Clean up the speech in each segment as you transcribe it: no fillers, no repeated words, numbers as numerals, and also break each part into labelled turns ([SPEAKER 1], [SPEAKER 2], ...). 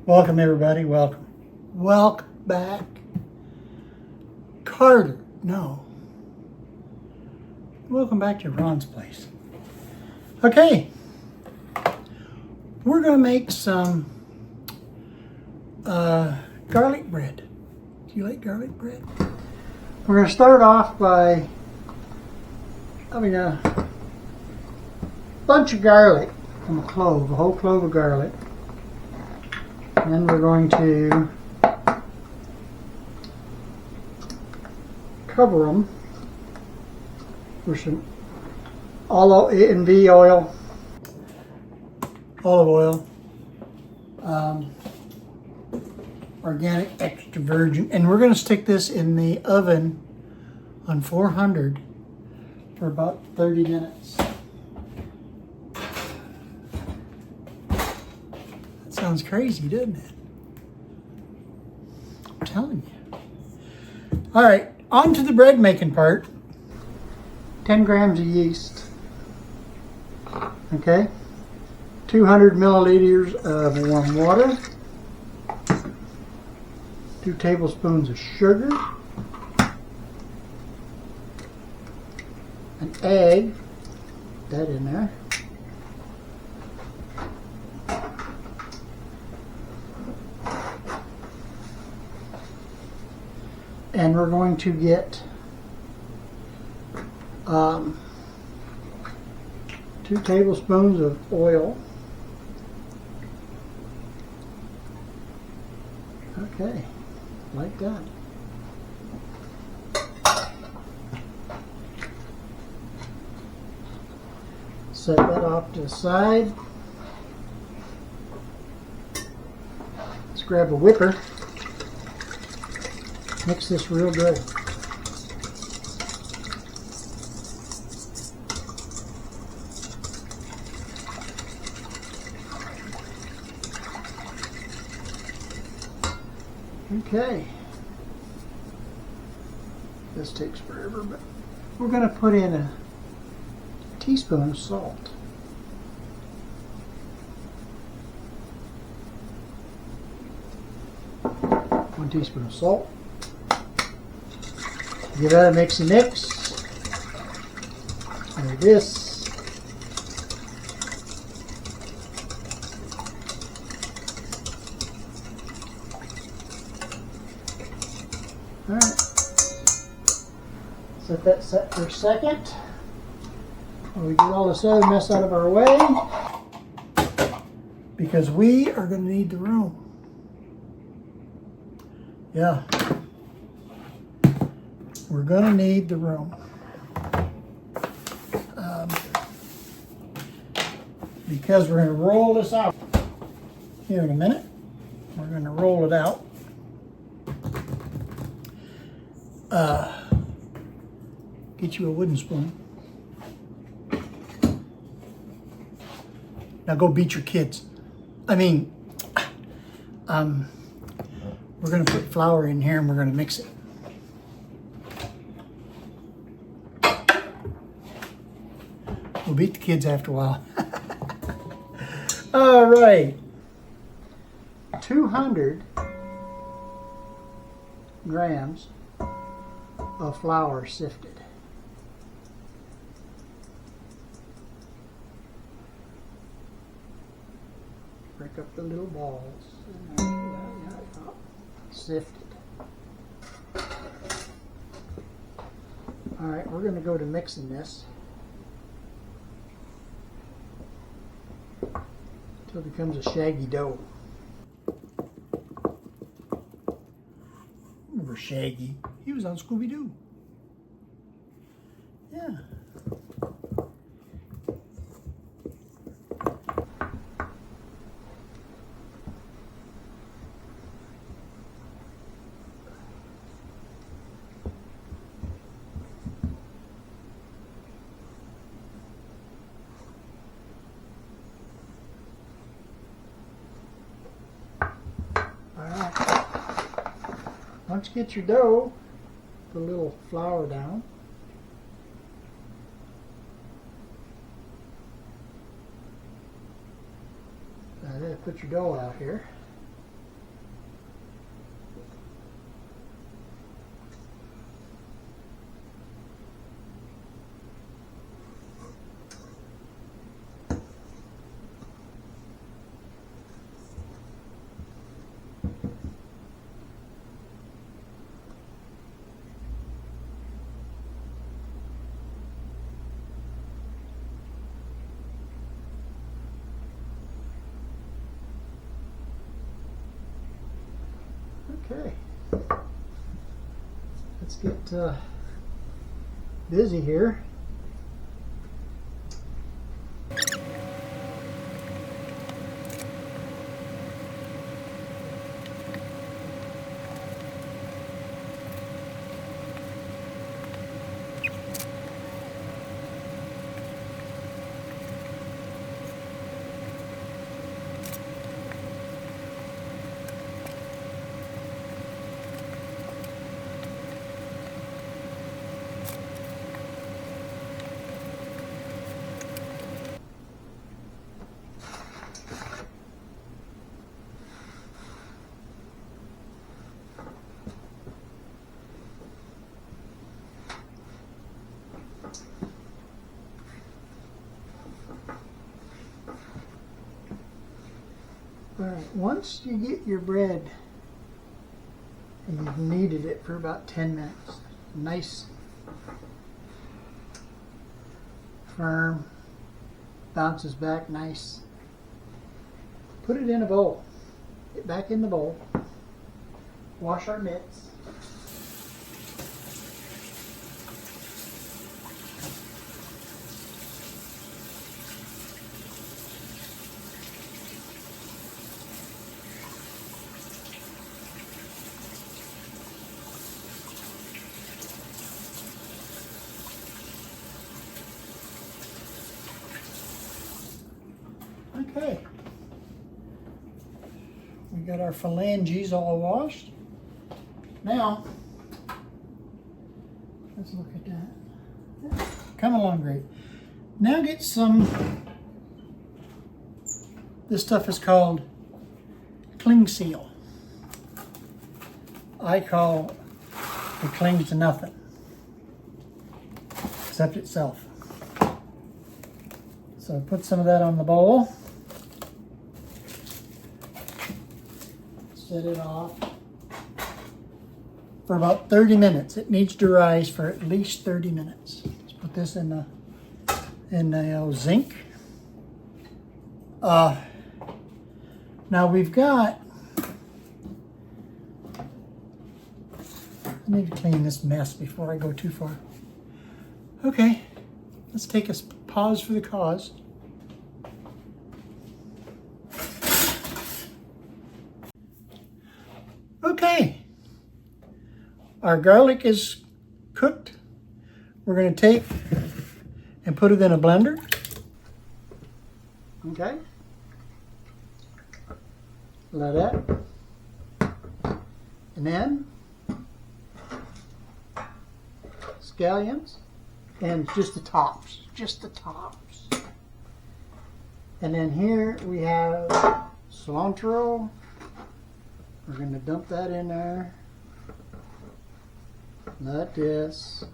[SPEAKER 1] Welcome everybody, welcome. Welcome back. Carter, no. Welcome back to Ron's place. Okay, we're gonna make some garlic bread. Do you like garlic bread? We're gonna start off by having a bunch of garlic from a clove, a whole clove of garlic. And then we're going to cover them with some olive oil, organic extra virgin, and we're going to stick this in the oven on 400 for about 30 minutes. Sounds crazy, doesn't it? I'm telling you. All right, on to the bread making part. 10 grams of yeast. Okay. 200 milliliters of warm water. 2 tablespoons of sugar. An egg. Put that in there. And we're going to get 2 tablespoons of oil. Okay, like that. Set that off to the side. Let's grab a whipper. Mix this real good. Okay. This takes forever, but we're going to put in a teaspoon of salt. One teaspoon of salt. Give that a mixy mix. Like this. Alright. Let that set for a second. While we get all this other mess out of our way. Because we are going to need the room. Yeah. We're going to need the room. Because we're going to roll this out. Here in a minute. We're going to roll it out. Get you a wooden spoon. Now go beat your kids. I mean, we're going to put flour in here and we're going to mix it. We'll beat the kids after a while. All right. 200 grams of flour sifted. Break up the little balls. Sifted. All right, we're going to go to mixing this. Until it becomes a shaggy dough. Remember Shaggy? He was on Scooby-Doo. Yeah. Once you get your dough, put a little flour down. Now then put your dough out here. Okay. Let's get busy here. Alright, once you get your bread and you've kneaded it for about 10 minutes, nice, firm, bounces back nice, put it in a bowl. Get back in the bowl, wash our mitts. Okay, we got our phalanges all washed. Now, let's look at that. Come along great. Now get some, this stuff is called cling seal. I call it clings to nothing, except itself. So put some of that on the bowl. Set it off for about 30 minutes. It needs to rise for at least 30 minutes. Let's put this in the zinc. Now we've got, I need to clean this mess before I go too far. Okay, let's take a pause for the cause. Okay, our garlic is cooked. We're going to take and put it in a blender. Okay, like that. And then scallions and just the tops, And then here we have cilantro. We're going to dump that in there, like this.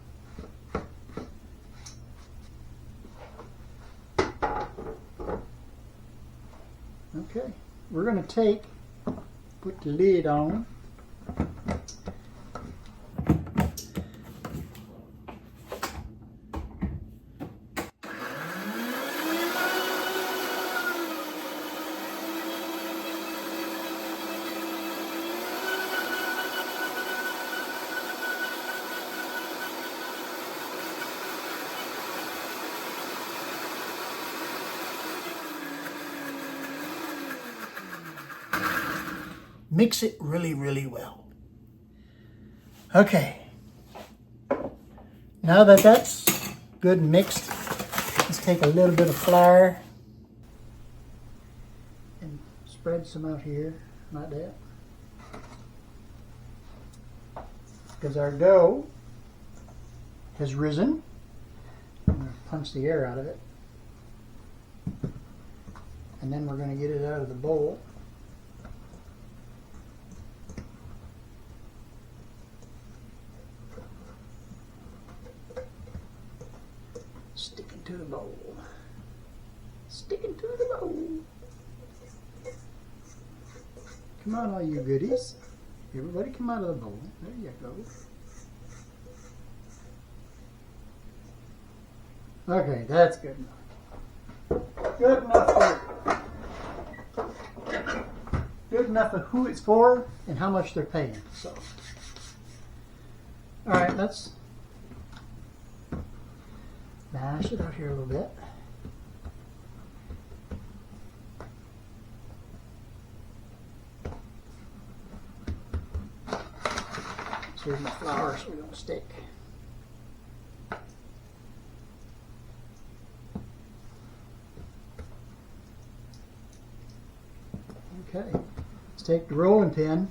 [SPEAKER 1] Okay, we're going to put the lid on. Mix it really, really well. Okay. Now that that's good and mixed, let's take a little bit of flour and spread some out here, like that. Because our dough has risen. I'm going to punch the air out of it. And then we're going to get it out of the bowl. Sticking to the bowl. Sticking to the bowl. Come on, all you goodies. Everybody come out of the bowl. There you go. Okay, that's good enough. Good enough for you. Good enough of who it's for and how much they're paying. So, all right, let's mash it out here a little bit. Here's my flour so we don't stick. Okay, let's take the rolling pin.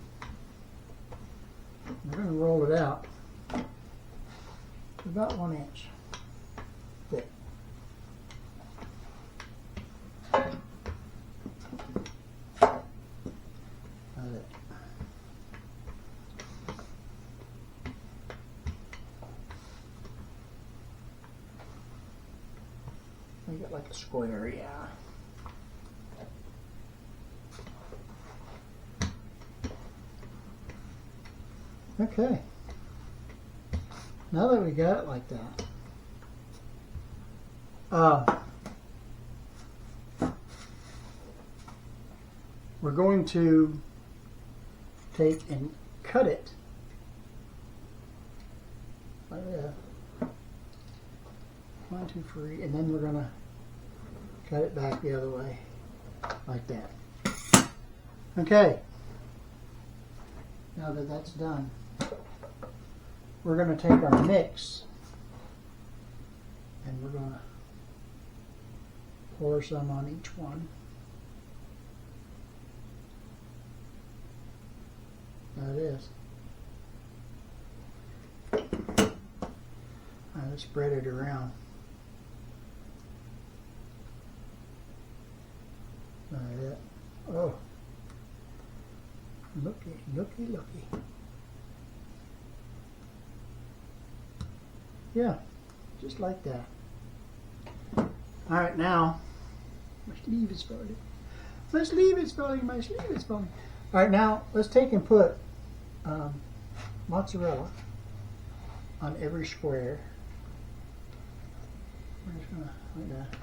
[SPEAKER 1] We're going to roll it out to about 1 inch thick. That's it. Make it like a square, yeah. Okay. Now that we got it like that, we're going to take and cut it like that. 1, 2, 3, and then we're going to cut it back the other way like that. Okay. Now that that's done, we're going to take our mix and we're going to pour some on each one. There it is. I'll spread it around. Like that. Oh. Looky, looky, looky. Yeah, just like that. Alright, now, my sleeve is falling. My sleeve is falling, my sleeve is falling. Alright, now, let's take and put mozzarella on every square. We're just gonna, like that.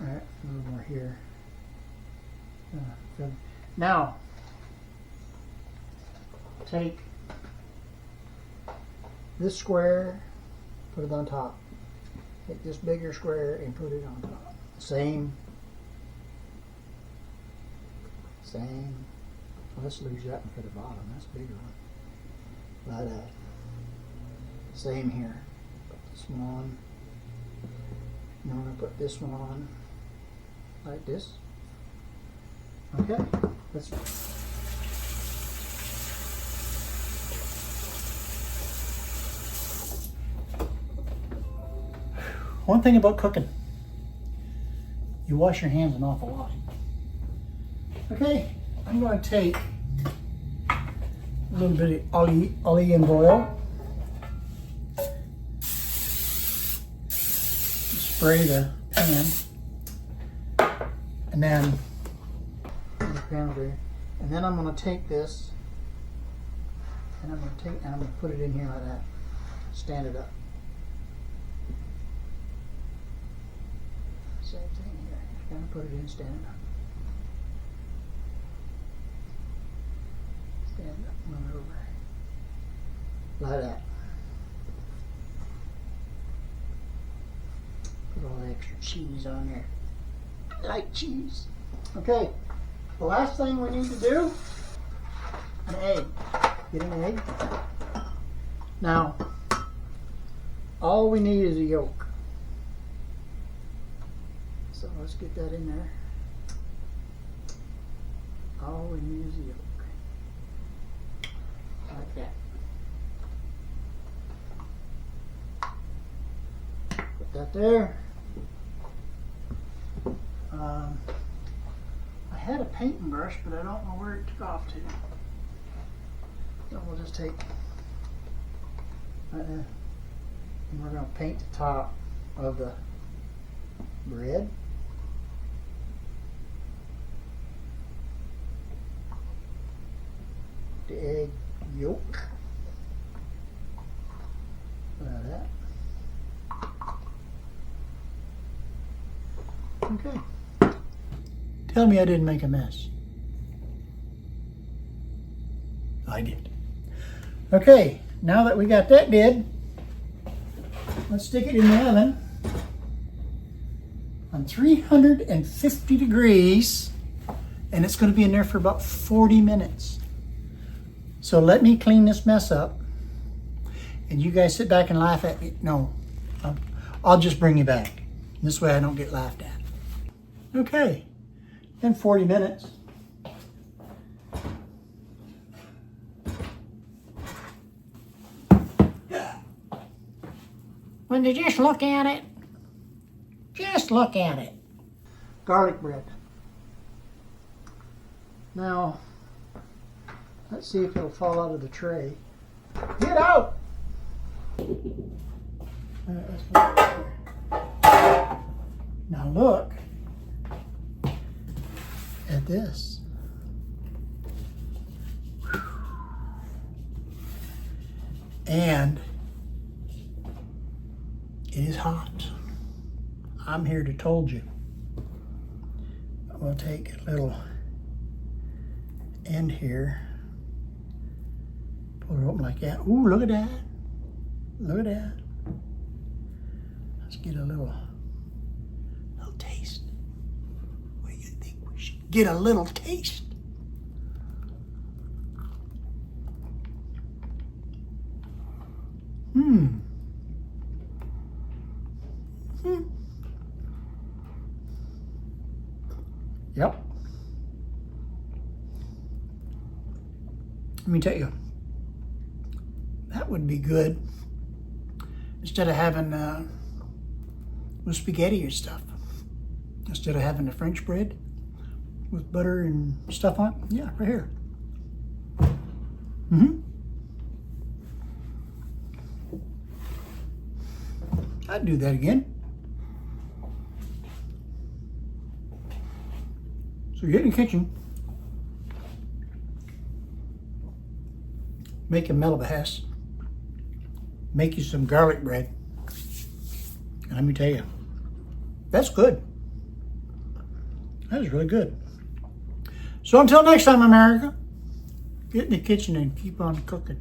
[SPEAKER 1] Alright, a little more here. Now, take this square, put it on top. Take this bigger square and put it on top. Same. Well, let's lose that one for the bottom. That's a bigger one. Like that. Same here. Put this one on. You want to put this one on like this. Okay. Let's. One thing about cooking, you wash your hands an awful lot. Okay, I'm going to take a little bit of olive oil, spray the pan, and then I'm going to take this and I'm going to put it in here like that. Stand it up. Same thing here. Just kind of put it in, stand it up. Stand it up, move it over. Like that. Put all the extra cheese on there. I like cheese. Okay, the last thing we need to do, an egg. Get an egg. Now, all we need is a yolk. So let's get that in there. All we need is a yolk. Like that. Put that there. I had a painting brush, but I don't know where it took off to. So we'll just take and we're going to paint the top of the bread. The egg yolk. Like that. Okay. Tell me I didn't make a mess. I did. Okay, now that we got that did, let's stick it in the oven on 350 degrees, and it's going to be in there for about 40 minutes. So let me clean this mess up, and you guys sit back and laugh at me. No, I'll just bring you back. This way I don't get laughed at. Okay, in 40 minutes. When you just look at it, just look at it. Garlic bread. Now, let's see if it'll fall out of the tray. Get out! Now look at this. And it is hot. I'm here to told you. We'll take a little end here. Pull it open like that. Ooh, look at that. Look at that. Let's get a little taste. What do you think? We should get a little taste. Yep. Let me tell you, that would be good instead of having with spaghetti or stuff. Instead of having the French bread with butter and stuff on it. Yeah, right here. I'd do that again. So get in the kitchen, make a melba hess, make you some garlic bread, and let me tell you, that's good. That is really good. So until next time, America, get in the kitchen and keep on cooking.